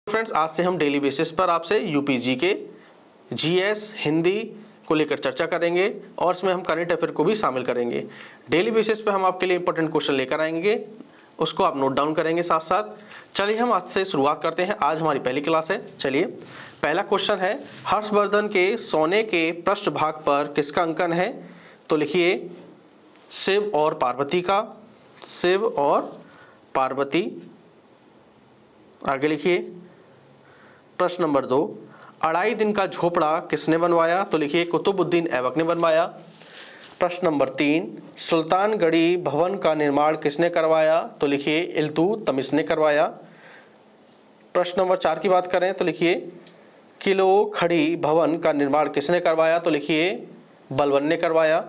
Friends, आज से हम डेली बेसिस पर आपसे यूपीजी के जीएस हिंदी को लेकर चर्चा करेंगे और इसमें हम करंट अफेयर को भी शामिल करेंगे। डेली बेसिस पर हम आपके लिए इंपॉर्टेंट क्वेश्चन लेकर आएंगे, उसको आप नोट डाउन करेंगे साथ साथ। चलिए हम आज से शुरुआत करते हैं। आज हमारी पहली क्लास है। चलिए, पहला क्वेश्चन है, हर्षवर्धन के सोने के पृष्ठभाग पर किसका अंकन है? तो लिखिए शिव और पार्वती का। शिव और पार्वती। आगे लिखिए प्रश्न नंबर 2, अढ़ाई दिन का झोपड़ा किसने बनवाया? तो लिखिए कुतुबुद्दीन ऐबक ने बनवाया। प्रश्न नंबर 3, सुल्तानगढ़ी भवन का निर्माण किसने करवाया? तो लिखिए इल्तुतमिश ने करवाया। प्रश्न नंबर 4 की बात करें तो लिखिए किलो खड़ी भवन का निर्माण किसने करवाया? तो लिखिए बलबन ने करवाया।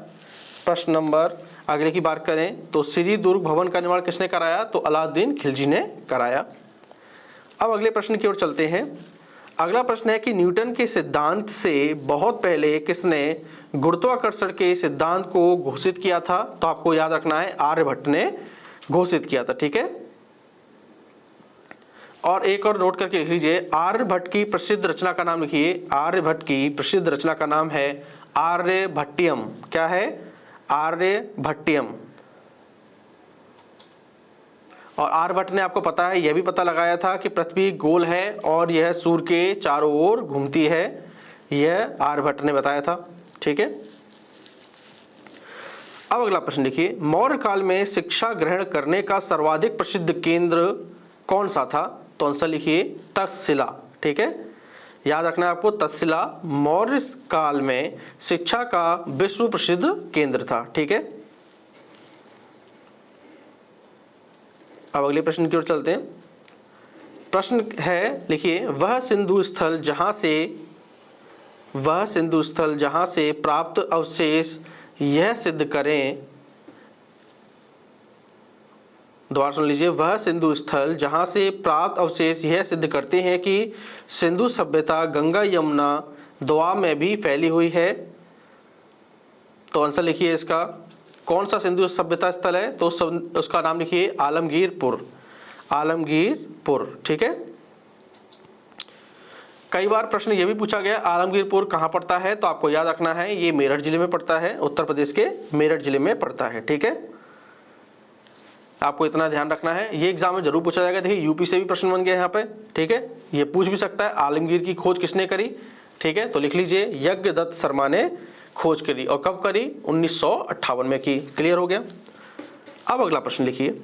प्रश्न नंबर अगले की बात करें तो श्री दुर्ग भवन का निर्माण किसने कराया? तो अलाउद्दीन खिलजी ने कराया। अब अगले प्रश्न की ओर चलते हैं। अगला प्रश्न है कि न्यूटन के सिद्धांत से बहुत पहले किसने गुरुत्वाकर्षण के सिद्धांत को घोषित किया था? तो आपको याद रखना है आर्यभट्ट ने घोषित किया था। ठीक है, और एक और नोट करके लिख लीजिए, आर्यभट्ट की प्रसिद्ध रचना का नाम लिखिए। आर्यभट्ट की प्रसिद्ध रचना का नाम है आर्यभट्टियम। क्या है? आर्यभट्टियम। और आर्यभट्ट ने, आपको पता है, यह भी पता लगाया था कि पृथ्वी गोल है और यह सूर्य के चारों ओर घूमती है। यह आर्यभट्ट ने बताया था। ठीक है, अब अगला प्रश्न देखिए, मौर्य काल में शिक्षा ग्रहण करने का सर्वाधिक प्रसिद्ध केंद्र कौन सा था? तो आंसर लिखिए तक्षशिला। ठीक है, याद रखना है आपको, तक्षशिला मौर्य काल में शिक्षा का विश्व प्रसिद्ध केंद्र था। ठीक है, अब अगले प्रश्न की ओर चलते हैं। प्रश्न है, लिखिए वह सिंधु स्थल जहां से प्राप्त अवशेष यह सिद्ध करें। दोबारा सुन लीजिए, वह सिंधु स्थल जहां से प्राप्त अवशेष यह सिद्ध करते हैं कि सिंधु सभ्यता गंगा यमुना दोआब में भी फैली हुई है। तो आंसर लिखिए इसका, कौन सा सिंधु सभ्यता स्थल है? तो उसका नाम लिखिए आलमगीरपुर। आलमगीरपुर। ठीक है, कई बार प्रश्न ये भी पूछा गया आलमगीरपुर कहाँ पड़ता है? तो आपको याद रखना है ये मेरठ जिले में पड़ता है, उत्तर प्रदेश के मेरठ जिले में पड़ता है। ठीक है, आपको इतना ध्यान रखना है, ये एग्जाम में जरूर पूछा जाएगा। देखिए यूपी से भी प्रश्न बन गया यहाँ पे। ठीक है, ये पूछ भी सकता है आलमगीर की खोज किसने करी? ठीक है, तो लिख लीजिए यज्ञदत्त शर्मा ने खोज करी। और कब करी? 1958 में की। क्लियर हो गया। अब अगला प्रश्न लिखिए,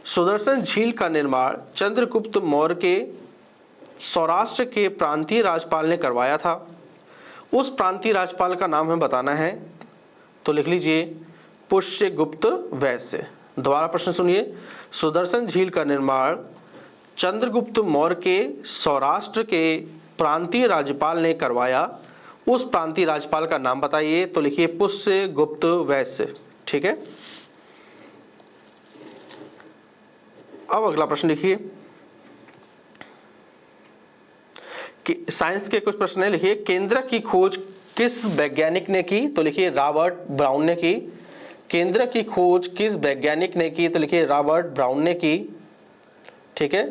सुदर्शन झील का निर्माण चंद्रगुप्त मौर्य के सौराष्ट्र के प्रांतीय राज्यपाल ने करवाया था। उस प्रांतीय राज्यपाल का नाम हमें बताना है। तो लिख लीजिए पुष्यगुप्त वैश्य। दोबारा प्रश्न सुनिए, सुदर्शन झील का निर्माण चंद्रगुप्त मौर्य के सौराष्ट्र के प्रांतीय राज्यपाल ने करवाया। उस प्रांतीय राज्यपाल का नाम बताइए। तो लिखिए पुष्यगुप्त वैश्य। ठीक है, अब अगला प्रश्न लिखिए कि साइंस के कुछ प्रश्न है। लिखिए केंद्रक की खोज किस वैज्ञानिक ने की? तो लिखिए रॉबर्ट ब्राउन ने की। केंद्रक की खोज किस वैज्ञानिक ने की? तो लिखिए रॉबर्ट ब्राउन ने की। ठीक है,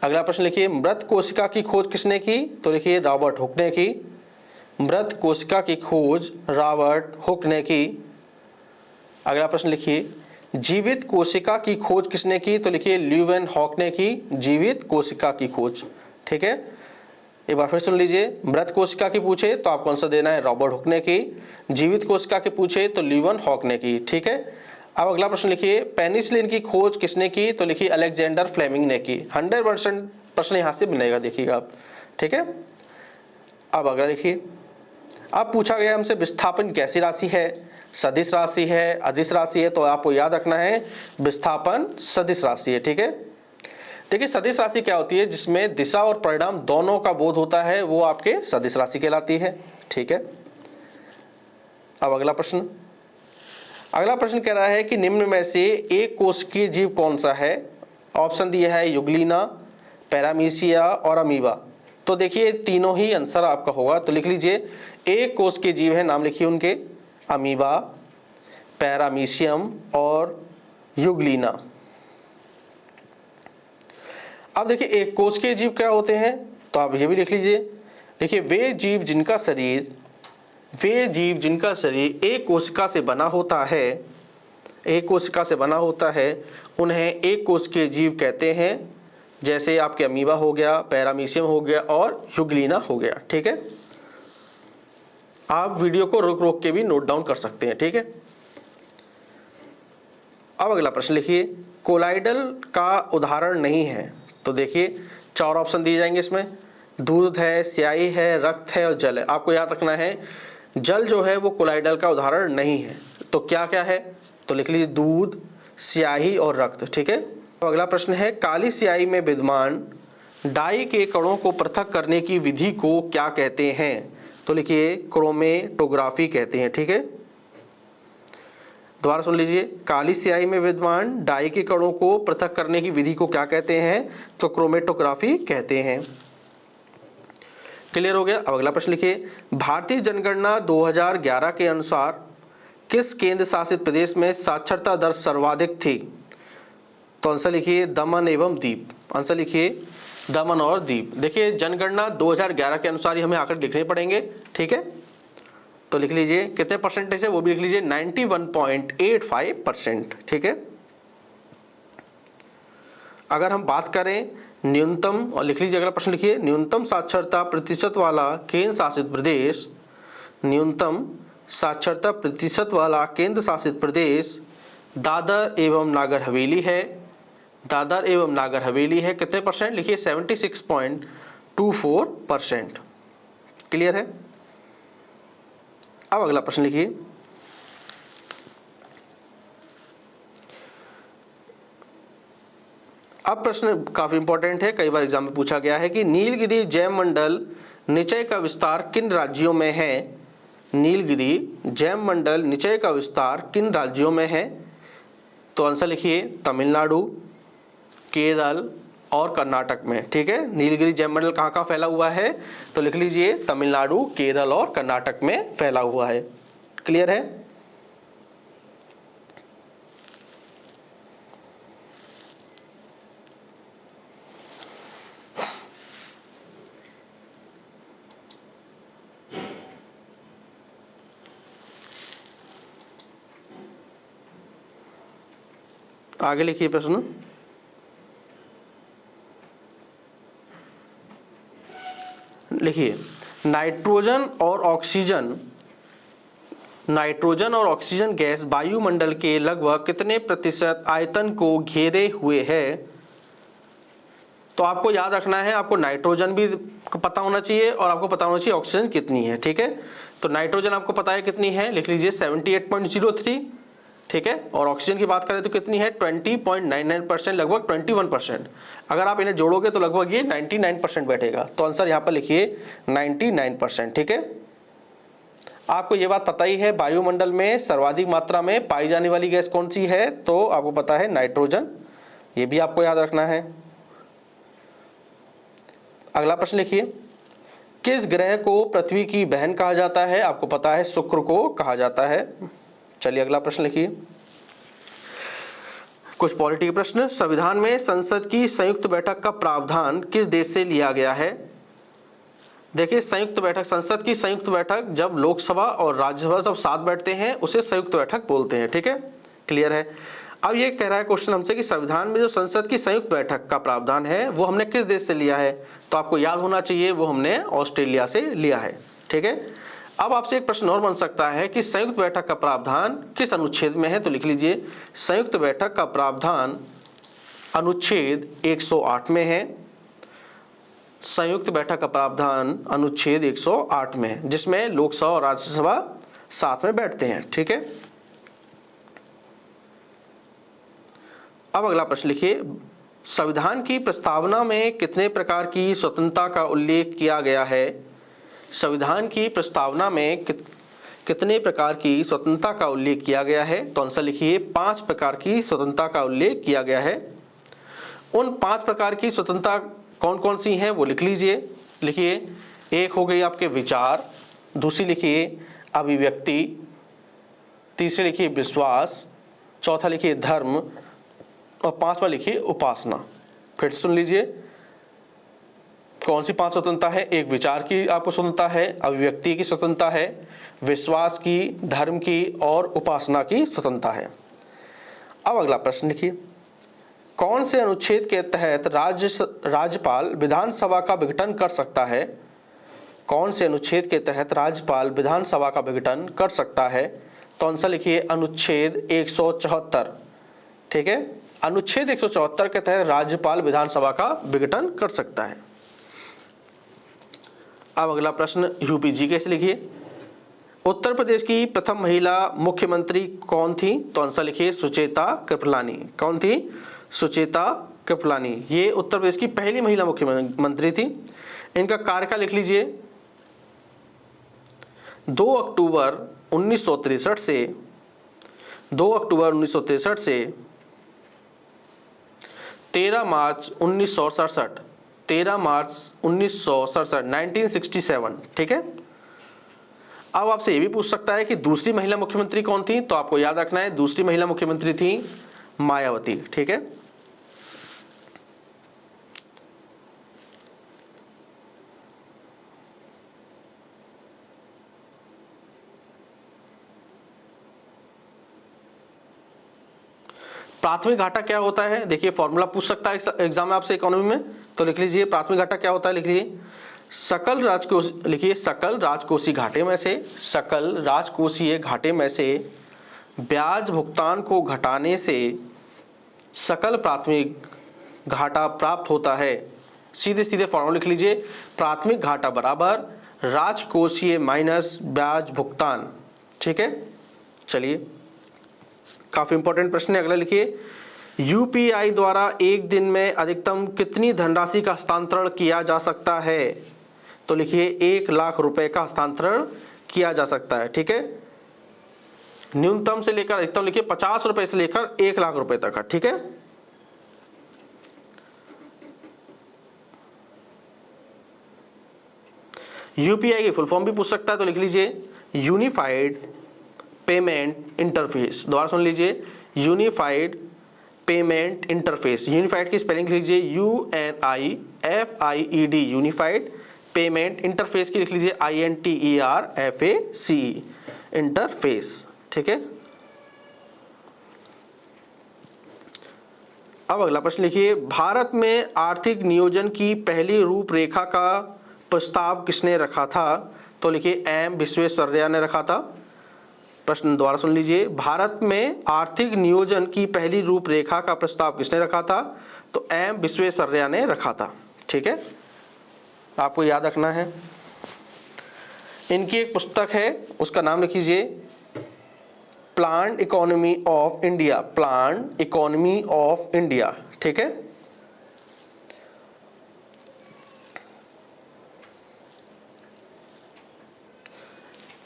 अगला प्रश्न लिखिए मृत कोशिका की खोज किसने की? तो लिखिए रॉबर्ट हुक ने की। मृत कोशिका की खोज रॉबर्ट हुक ने की। अगला प्रश्न लिखिए जीवित कोशिका की खोज किसने की? तो लिखिए ल्यूवेनहॉक ने की जीवित कोशिका की खोज। ठीक है, एक बार फिर सुन लीजिए, मृत कोशिका की पूछे तो आपको आंसर देना है रॉबर्ट हुक ने की। जीवित कोशिका की पूछे तो ल्यूवेनहॉक ने की। ठीक है, अब अगला प्रश्न लिखिए पेनिसिलिन की खोज किसने की? तो लिखिए अलेक्जेंडर फ्लेमिंग ने की। 100% प्रश्न यहाँ से बनेगा, देखिएगा आप। ठीक है, अब अगला लिखिए, अब पूछा गया हमसे विस्थापन कैसी राशि है? सदिश राशि है, अदिश राशि है? तो आपको याद रखना है विस्थापन सदिश राशि है। ठीक है, देखिए सदिश राशि क्या होती है? जिसमें दिशा और परिणाम दोनों का बोध होता है, वो आपके सदिश राशि कहलाती है। ठीक है, अब अगला प्रश्न कह रहा है कि निम्न में से एक कोशिकीय जीव कौन सा है? ऑप्शन दिया है युगलीना, पैरामीशिया और अमीबा। तो देखिए तीनों ही आंसर आपका होगा। तो लिख लीजिए एक कोशिकीय जीव है, नाम लिखिए उनके, अमीबा, पैरामीशियम और युगलीना। अब देखिए एक कोश के जीव क्या होते हैं, तो आप ये भी लिख लीजिए। देखिए वे जीव जिनका शरीर एक कोशिका से बना होता है, उन्हें एक कोश के जीव कहते हैं। जैसे आपके अमीबा हो गया, पैरामीशियम हो गया और यूग्लिना हो गया। ठीक है, आप वीडियो को रोक रोक के भी नोट डाउन कर सकते हैं। ठीक है, अब अगला प्रश्न लिखिए, कोलाइडल का उदाहरण नहीं है। तो देखिए 4 ऑप्शन दिए जाएंगे इसमें, दूध है, स्याही है, रक्त है और जल है। आपको याद रखना है जल जो है वो कोलाइडल का उदाहरण नहीं है। तो क्या क्या है, तो लिख लीजिए दूध, स्याही और रक्त। ठीक है, तो अगला प्रश्न है, काली स्याही में विद्यमान डाई के कणों को पृथक करने की विधि को क्या कहते हैं। तो लिखिए क्रोमेटोग्राफी कहते हैं। ठीक है, दोबारा सुन लीजिए, काली स्याही में विद्यमान डाई के कणों को पृथक करने की विधि को क्या कहते हैं, तो क्रोमेटोग्राफी कहते हैं। क्लियर हो गया। अब अगला प्रश्न लिखिए, भारतीय जनगणना 2011 के अनुसार किस केंद्र शासित प्रदेश में साक्षरता दर सर्वाधिक थी। तो आंसर लिखिए दमन एवं दीव। आंसर लिखिए दमन और दीव। देखिए जनगणना 2011 के अनुसार ही हमें आकर लिखने पड़ेंगे। ठीक है, तो लिख लीजिए कितने परसेंटेज है वो भी लिख लीजिए, 91.85%। ठीक है, अगर हम बात करें न्यूनतम, और लिख लीजिए अगला प्रश्न लिखिए, न्यूनतम साक्षरता प्रतिशत वाला केंद्र शासित प्रदेश, न्यूनतम साक्षरता प्रतिशत वाला केंद्र शासित प्रदेश दादर एवं नागर हवेली है। दादर एवं नागर हवेली है। कितने परसेंट, लिखिए 76.24%। क्लियर है। अब अगला प्रश्न लिखिए, अब प्रश्न काफी इंपॉर्टेंट है, कई बार एग्जाम में पूछा गया है कि नीलगिरी जैव मंडल निचय का विस्तार किन राज्यों में है। नीलगिरी जैव मंडल निचय का विस्तार किन राज्यों में है। तो आंसर लिखिए तमिलनाडु, केरल और कर्नाटक में। ठीक है, नीलगिरी जैव मंडल कहाँ कहाँ फैला हुआ है, तो लिख लीजिए तमिलनाडु, केरल और कर्नाटक में फैला हुआ है। क्लियर है। आगे लिखिए प्रश्न, लिखिए नाइट्रोजन और ऑक्सीजन गैस वायुमंडल के लगभग कितने प्रतिशत आयतन को घेरे हुए है। तो आपको याद रखना है, आपको नाइट्रोजन भी पता होना चाहिए और आपको पता होना चाहिए ऑक्सीजन कितनी है। ठीक है, तो नाइट्रोजन आपको पता है कितनी है, लिख लीजिए 78.03। ठीक है, और ऑक्सीजन की बात करें तो कितनी है 20.99%, लगभग 21%। अगर आप इन्हें जोड़ोगे तो लगभग ये 99% बैठेगा। तो आंसर यहाँ पर लिखिए 99%। ठीक है, आपको ये बात पता ही है वायुमंडल में सर्वाधिक मात्रा में पाई जाने वाली गैस कौन सी है, तो आपको पता है नाइट्रोजन, ये भी आपको याद रखना है। अगला प्रश्न लिखिए, किस ग्रह को पृथ्वी की बहन कहा जाता है। आपको पता है शुक्र को कहा जाता है। चलिए अगला प्रश्न लिखिए, कुछ पॉलिटी के प्रश्न। संविधान में संसद की संयुक्त बैठक का प्रावधान किस देश से लिया गया है। देखिए संयुक्त बैठक, संसद की संयुक्त बैठक जब लोकसभा और राज्यसभा सब साथ बैठते हैं उसे संयुक्त बैठक बोलते हैं। ठीक है, क्लियर है। अब ये कह रहा है क्वेश्चन हमसे कि संविधान में जो संसद की संयुक्त बैठक का प्रावधान है वो हमने किस देश से लिया है। तो आपको याद होना चाहिए वो हमने ऑस्ट्रेलिया से लिया है। ठीक है, अब आपसे एक प्रश्न और बन सकता है कि संयुक्त बैठक का प्रावधान किस अनुच्छेद में है। तो लिख लीजिए संयुक्त बैठक का प्रावधान अनुच्छेद 108 में है। संयुक्त बैठक का प्रावधान अनुच्छेद 108 में है, जिसमें लोकसभा और राज्यसभा साथ में बैठते हैं। ठीक है, अब अगला प्रश्न लिखिए, संविधान की प्रस्तावना में कितने प्रकार की स्वतंत्रता का उल्लेख किया गया है। संविधान की प्रस्तावना में कितने प्रकार की स्वतंत्रता का उल्लेख किया गया है। तो आंसर लिखिए 5 प्रकार की स्वतंत्रता का उल्लेख किया गया है। उन 5 प्रकार की स्वतंत्रता कौन कौन सी हैं वो लिख लीजिए। लिखिए, एक हो गई आपके विचार, दूसरी लिखिए अभिव्यक्ति, तीसरी लिखिए विश्वास, चौथा लिखिए धर्म और 5वां लिखिए उपासना। फिर सुन लीजिए, कौन सी 5 स्वतंत्रता है? एक, विचार की आपको स्वतंत्रता है, अभिव्यक्ति की स्वतंत्रता है, विश्वास की, धर्म की और उपासना की स्वतंत्रता है। अब अगला प्रश्न लिखिए, कौन से अनुच्छेद के तहत राज्यपाल विधानसभा का विघटन कर सकता है? कौन से अनुच्छेद के तहत राज्यपाल विधानसभा का विघटन कर सकता है? तो आंसर लिखिए अनुच्छेद 174। ठीक है, अनुच्छेद 174 के तहत राज्यपाल विधानसभा का विघटन कर सकता है। अब अगला प्रश्न यूपीजी कैसे लिखिए, उत्तर प्रदेश की प्रथम महिला मुख्यमंत्री कौन थी? तो आंसर लिखिए सुचेता कृपलानी। कौन थी? सुचेता कृपलानी। ये उत्तर प्रदेश की पहली महिला मुख्यमंत्री थी। इनका कार्यकाल लिख लीजिए 2 अक्टूबर 1963 से 2 अक्टूबर 1963 से 13 मार्च 1967 13 मार्च 1967 1967। ठीक है, अब आपसे ये भी पूछ सकता है कि दूसरी महिला मुख्यमंत्री कौन थी? तो आपको याद रखना है दूसरी महिला मुख्यमंत्री थी मायावती। ठीक है, प्राथमिक घाटा क्या होता है? देखिए फॉर्मूला पूछ सकता है एग्जाम में आपसे इकोनॉमी में, तो लिख लीजिए प्राथमिक घाटा क्या होता है। लिख लीजिए सकल राजकोषीय घाटे में से, सकल राजकोषीय घाटे में से ब्याज भुगतान को घटाने से सकल प्राथमिक घाटा प्राप्त होता है। सीधे सीधे फॉर्मूला लिख लीजिए, प्राथमिक घाटा बराबर राजकोषीय माइनस ब्याज भुगतान। ठीक है, चलिए काफी इंपॉर्टेंट प्रश्न है। अगला लिखिए, यूपीआई द्वारा एक दिन में अधिकतम कितनी धनराशि का हस्तांतरण किया जा सकता है? तो लिखिए 1 लाख रुपए का हस्तांतरण किया जा सकता है। ठीक है, न्यूनतम से लेकर अधिकतम लिखिए 50 रुपए से लेकर 1 लाख रुपए तक का। ठीक है, यूपीआई की फुल फॉर्म भी पूछ सकता है, तो लिख लीजिए यूनिफाइड पेमेंट इंटरफेस। दोबारा सुन लीजिए, यूनिफाइड पेमेंट इंटरफेस। यूनिफाइड की स्पेलिंग लिख लीजिए UNIFIED, यूनिफाइड पेमेंट इंटरफेस की लिख लीजिए INTERFACE, इंटरफेस। ठीक है, अब अगला प्रश्न लिखिए, भारत में आर्थिक नियोजन की पहली रूपरेखा का प्रस्ताव किसने रखा था? तो लिखिए M विश्वेश्वरैया ने रखा था। प्रश्न दोबारा सुन लीजिए, भारत में आर्थिक नियोजन की पहली रूपरेखा का प्रस्ताव किसने रखा था? तो M विश्वेश्वरैया ने रखा था। ठीक है, आपको याद रखना है। इनकी एक पुस्तक है, उसका नाम लिख लीजिए planned economy of India. Planned economy of India. ठीक है,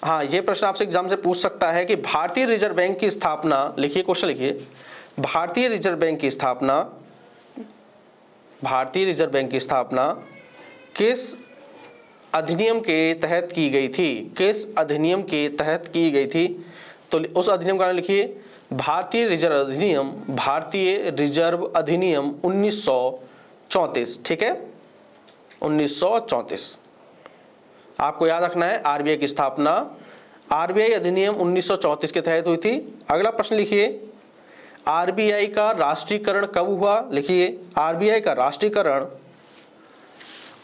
हाँ ये प्रश्न आपसे एग्जाम से पूछ सकता है कि भारतीय रिजर्व बैंक की स्थापना, लिखिए क्वेश्चन लिखिए, भारतीय रिजर्व बैंक की स्थापना किस अधिनियम के तहत की गई थी? किस अधिनियम के तहत की गई थी? तो उस अधिनियम का नाम लिखिए भारतीय रिजर्व अधिनियम, भारतीय रिजर्व अधिनियम 1934। ठीक है, 1934। आपको याद रखना है आरबीआई की स्थापना आरबीआई अधिनियम 1934 के तहत हुई थी। अगला प्रश्न लिखिए, आरबीआई का राष्ट्रीयकरण कब हुआ? लिखिए आरबीआई का राष्ट्रीयकरण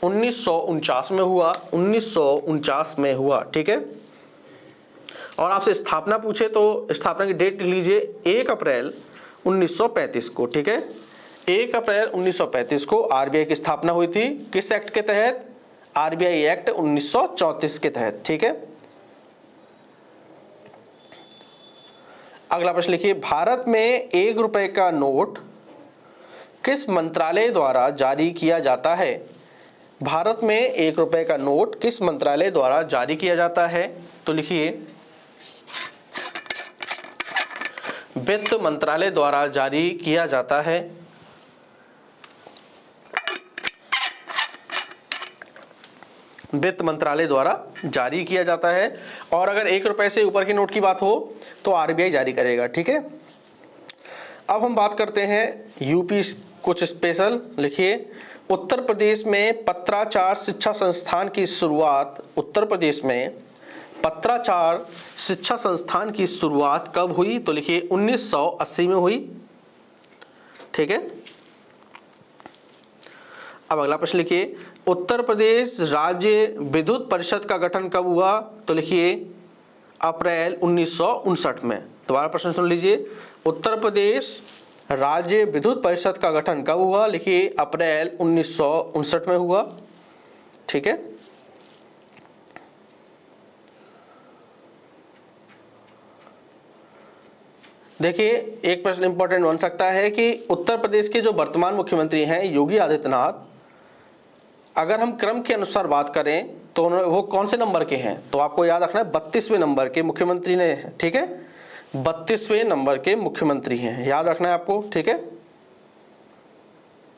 1949 में हुआ। 1949 में हुआ। ठीक है, और आपसे स्थापना पूछे तो स्थापना की डेट लिख लीजिए 1 अप्रैल 1935 को। ठीक है, 1 अप्रैल 1935 को आरबीआई की स्थापना हुई थी। किस एक्ट के तहत? आरबीआई एक्ट 1934 के तहत। ठीक है, अगला प्रश्न लिखिए, भारत में 1 रुपए का नोट किस मंत्रालय द्वारा जारी किया जाता है? भारत में 1 रुपए का नोट किस मंत्रालय द्वारा जारी किया जाता है? तो लिखिए वित्त मंत्रालय द्वारा जारी किया जाता है। वित्त मंत्रालय द्वारा जारी किया जाता है। और अगर 1 रुपए से ऊपर के नोट की बात हो तो आरबीआई जारी करेगा। ठीक है, अब हम बात करते हैं यूपी कुछ स्पेशल। लिखिए उत्तर प्रदेश में पत्राचार शिक्षा संस्थान की शुरुआत, उत्तर प्रदेश में पत्राचार शिक्षा संस्थान की शुरुआत कब हुई? तो लिखिए 1980 में हुई। ठीक है। अब अगला प्रश्न लिखिए, उत्तर प्रदेश राज्य विद्युत परिषद का गठन कब हुआ? तो लिखिए अप्रैल 1959 में। दोबारा प्रश्न सुन लीजिए, उत्तर प्रदेश राज्य विद्युत परिषद का गठन कब हुआ? लिखिए अप्रैल 1959 में हुआ। ठीक है। देखिए एक प्रश्न इंपॉर्टेंट बन सकता है कि उत्तर प्रदेश के जो वर्तमान मुख्यमंत्री हैं योगी आदित्यनाथ, अगर हम क्रम के अनुसार बात करें तो वो कौन से नंबर के हैं? तो आपको याद रखना है 32वें नंबर के मुख्यमंत्री ने। ठीक है, 32वें नंबर के मुख्यमंत्री हैं, याद रखना है आपको। ठीक है,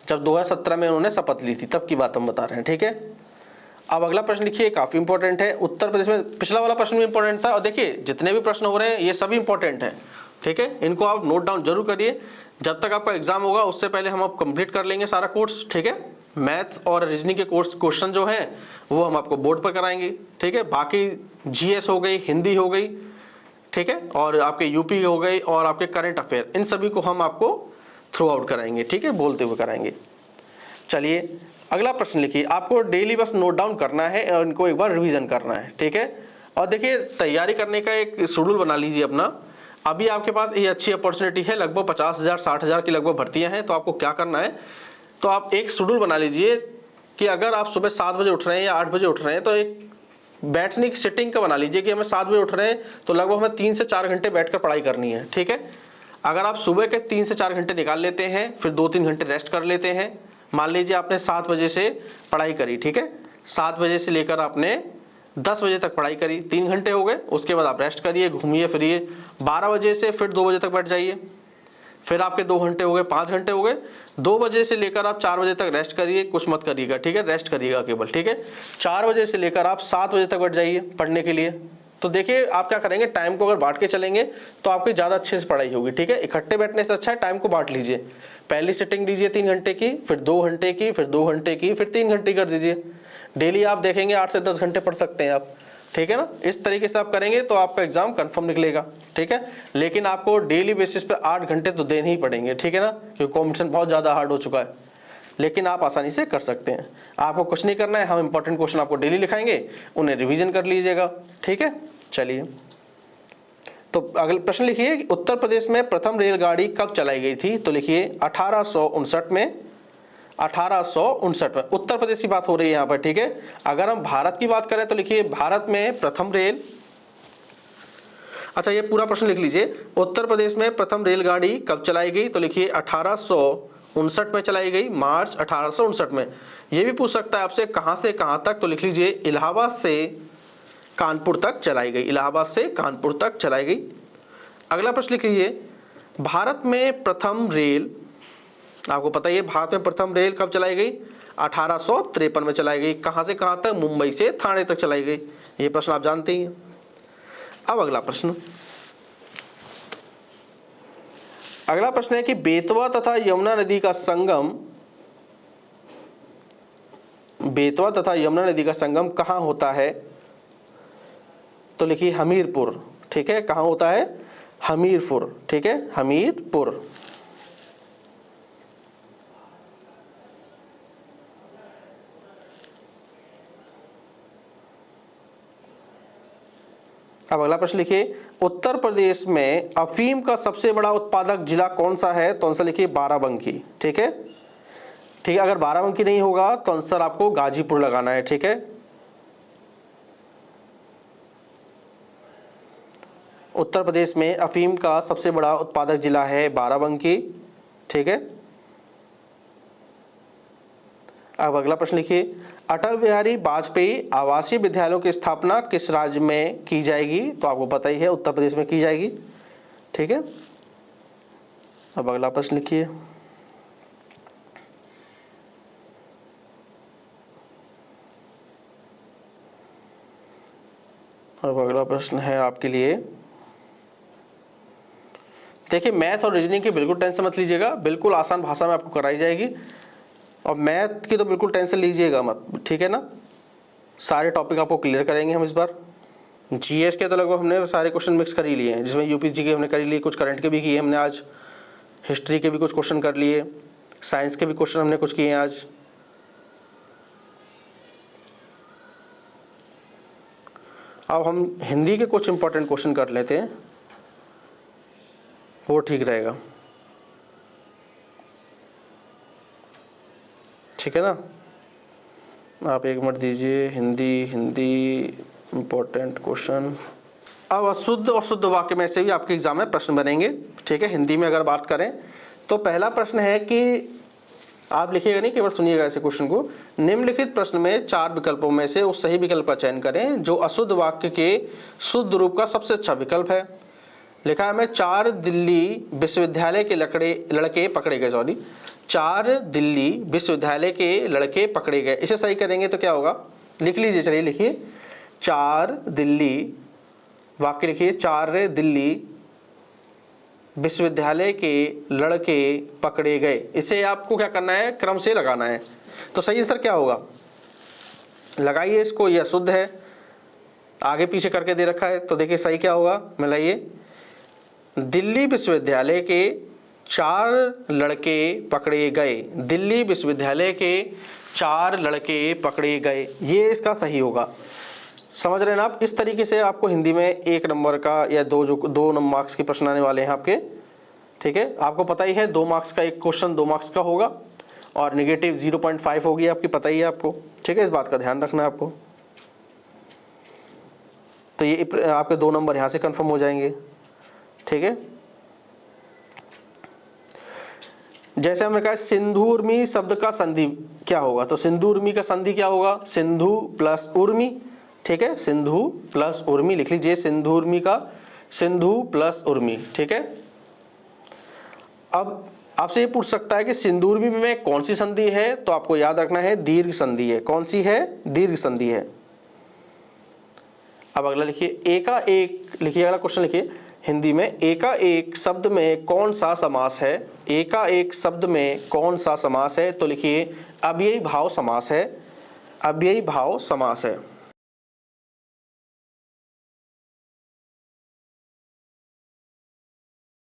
जब 2017 में उन्होंने शपथ ली थी तब की बात हम बता रहे हैं। ठीक है। अब अगला प्रश्न लिखिए, काफी इंपॉर्टेंट है। उत्तर प्रदेश में पिछला वाला प्रश्न भी इंपॉर्टेंट था और देखिए जितने भी प्रश्न हो रहे हैं ये सभी इंपॉर्टेंट हैं। ठीक है, इनको आप नोट डाउन जरूर करिए। जब तक आपका एग्जाम होगा उससे पहले हम आप कंप्लीट कर लेंगे सारा कोर्स। ठीक है, मैथ्स और रीजनिंग के कोर्स क्वेश्चन जो हैं वो हम आपको बोर्ड पर कराएंगे। ठीक है, बाकी जीएस हो गई, हिंदी हो गई, ठीक है, और आपके यूपी हो गई और आपके करंट अफेयर, इन सभी को हम आपको थ्रू आउट कराएंगे। ठीक है, बोलते हुए कराएंगे। चलिए अगला प्रश्न लिखिए, आपको डेली बस नोट डाउन करना है और इनको एक बार रिवीजन करना है। ठीक है, और देखिए तैयारी करने का एक शेड्यूल बना लीजिए अपना। अभी आपके पास ये अच्छी अपॉर्चुनिटी है, लगभग 50,000 60,000 की लगभग भर्तियां हैं। तो आपको क्या करना है, तो आप एक शेड्यूल बना लीजिए कि अगर आप सुबह 7 बजे उठ रहे हैं या 8 बजे उठ रहे हैं तो एक बैठने की सिटिंग का बना लीजिए कि हमें 7 बजे उठ रहे हैं तो लगभग हमें 3 से 4 घंटे बैठकर पढ़ाई करनी है। ठीक है, अगर आप सुबह के 3 से 4 घंटे निकाल लेते हैं, फिर 2-3 घंटे रेस्ट कर लेते हैं। मान लीजिए आपने 7 बजे से पढ़ाई करी, ठीक है, 7 बजे से लेकर आपने 10 बजे तक पढ़ाई करी, 3 घंटे हो गए। उसके बाद आप रेस्ट करिए, घूमिए फिरिए। 12 बजे से फिर 2 बजे तक बैठ जाइए, फिर आपके 2 घंटे हो गए, 5 घंटे हो गए। 2 बजे से लेकर आप 4 बजे तक रेस्ट करिए, कुछ मत करिएगा। ठीक है, रेस्ट करिएगा केवल। ठीक है, 4 बजे से लेकर आप 7 बजे तक बैठ जाइए पढ़ने के लिए। तो देखिए आप क्या करेंगे, टाइम को अगर बांट के चलेंगे तो आपकी ज़्यादा अच्छे से पढ़ाई होगी। ठीक है, इकट्ठे बैठने से अच्छा है टाइम को बांट लीजिए। पहली सिटिंग लीजिए 3 घंटे की, फिर 2 घंटे की, फिर 2 घंटे की, फिर 3 घंटे कर दीजिए। डेली आप देखेंगे 8 से 10 घंटे पढ़ सकते हैं आप। ठीक है ना, इस तरीके से आप करेंगे तो आपका एग्जाम कंफर्म निकलेगा। ठीक है, लेकिन आपको डेली बेसिस पे 8 घंटे तो देने ही पड़ेंगे। ठीक है ना, क्योंकि कॉम्पिटिशन बहुत ज़्यादा हार्ड हो चुका है, लेकिन आप आसानी से कर सकते हैं। आपको कुछ नहीं करना है, हम इंपॉर्टेंट क्वेश्चन आपको डेली लिखाएंगे, उन्हें रिवीजन कर लीजिएगा। ठीक है, चलिए तो अगला प्रश्न लिखिए, उत्तर प्रदेश में प्रथम रेलगाड़ी कब चलाई गई थी? तो लिखिए 1859 में। 1859 में उत्तर प्रदेश की बात हो रही है यहाँ पर। ठीक है, अगर हम भारत की बात करें तो लिखिए भारत में प्रथम रेल, अच्छा ये पूरा प्रश्न लिख लीजिए, उत्तर प्रदेश में प्रथम रेलगाड़ी कब चलाई गई? तो लिखिए 1859 में चलाई गई, मार्च 1859 में। ये भी पूछ सकता है आपसे कहां से कहां तक, तो लिख लीजिए इलाहाबाद से कानपुर तक चलाई गई, इलाहाबाद से कानपुर तक चलाई गई। अगला प्रश्न लिख लीजिए, भारत में प्रथम रेल, आपको पता ही है भारत में प्रथम रेल कब चलाई गई? 1853 में चलाई गई। कहां से कहां तक? मुंबई से थाने तक चलाई गई। ये प्रश्न आप जानते ही हैं। अब अगला प्रश्न है कि बेतवा तथा यमुना नदी का संगम, बेतवा तथा यमुना नदी का संगम कहां होता है? तो लिखिए हमीरपुर। ठीक है, कहां होता है? हमीरपुर। ठीक है, हमीरपुर। अब अगला प्रश्न लिखिए, उत्तर प्रदेश में अफीम का सबसे बड़ा उत्पादक जिला कौन सा है? तो आंसर लिखिए बाराबंकी। ठीक है, ठीक है, अगर बाराबंकी नहीं होगा तो आंसर आपको गाजीपुर लगाना है। ठीक है, उत्तर प्रदेश में अफीम का सबसे बड़ा उत्पादक जिला है बाराबंकी। ठीक है, अब अगला प्रश्न लिखिए, अटल बिहारी वाजपेयी आवासीय विद्यालयों की स्थापना किस राज्य में की जाएगी? तो आपको पता ही है उत्तर प्रदेश में की जाएगी। ठीक है, अब अगला प्रश्न लिखिए, अब अगला प्रश्न है आपके लिए, देखिए मैथ और रीजनिंग की बिल्कुल टेंशन मत लीजिएगा, बिल्कुल आसान भाषा में आपको कराई जाएगी और मैथ की तो बिल्कुल टेंशन लीजिएगा मत, ठीक है ना। सारे टॉपिक आपको क्लियर करेंगे हम इस बार। जीएस के तो लगभग हमने सारे क्वेश्चन मिक्स कर ही लिए हैं, जिसमें यूपीजी के हमने कर ही लिए, कुछ करंट के भी किए हमने आज, हिस्ट्री के भी कुछ क्वेश्चन कर लिए, साइंस के भी क्वेश्चन हमने कुछ किए हैं आज। अब हम हिंदी के कुछ इंपॉर्टेंट क्वेश्चन कर लेते हैं, वो ठीक रहेगा, ठीक है ना। आप एक मिनट दीजिए। Hindi important question. अब अशुद्ध और शुद्ध वाक्य में से भी आपके एग्जाम में प्रश्न बनेंगे, ठीक है। हिंदी में अगर बात करें तो पहला प्रश्न है कि आप लिखिएगा नहीं, केवल सुनिएगा ऐसे क्वेश्चन को। निम्नलिखित प्रश्न में 4 विकल्पों में से उस सही विकल्प का चयन करें जो अशुद्ध वाक्य के शुद्ध रूप का सबसे अच्छा विकल्प है। लिखा है हमें 4 दिल्ली विश्वविद्यालय के लड़के पकड़े गए, 4 दिल्ली विश्वविद्यालय के लड़के पकड़े गए। इसे सही करेंगे तो क्या होगा, लिख लीजिए, चलिए लिखिए। 4 दिल्ली, वाक्य लिखिए, 4 दिल्ली विश्वविद्यालय के लड़के पकड़े गए। इसे आपको क्या करना है, क्रम से लगाना है। तो सही आंसर क्या होगा, लगाइए इसको। यह शुद्ध है, आगे पीछे करके दे रखा है, तो देखिए सही क्या होगा, मिलाइए। दिल्ली विश्वविद्यालय के 4 लड़के पकड़े गए, दिल्ली विश्वविद्यालय के 4 लड़के पकड़े गए, ये इसका सही होगा। समझ रहे हैं ना आप। इस तरीके से आपको हिंदी में 1 नंबर का या 2 मार्क्स के प्रश्न आने वाले हैं आपके, ठीक है। आपको पता ही है 2 मार्क्स का एक क्वेश्चन 2 मार्क्स का होगा और नेगेटिव 0.5 होगी आपकी, पता ही है आपको, ठीक है। इस बात का ध्यान रखना है आपको। तो ये आपके 2 नंबर यहाँ से कंफर्म हो जाएंगे, ठीक है। जैसे हमने कहा सिंधु उर्मी शब्द का संधि क्या होगा, तो सिंधु उर्मी का संधि क्या होगा, सिंधु प्लस उर्मी, ठीक है। सिंधु प्लस उर्मी लिख लीजिए, सिंधु उर्मी का सिंधु प्लस उर्मी, ठीक है। अब आपसे ये पूछ सकता है कि सिंधु उर्मी में कौन सी संधि है, तो आपको याद रखना है दीर्घ संधि है। कौन सी है, दीर्घ संधि है। अब अगला लिखिए, एकाएक लिखिए, अगला क्वेश्चन लिखिए हिंदी में, एकाएक शब्द में कौन सा समास है, एकाएक शब्द में कौन सा समास है, तो लिखिए अव्ययी भाव समास है, अव्ययी भाव समास है।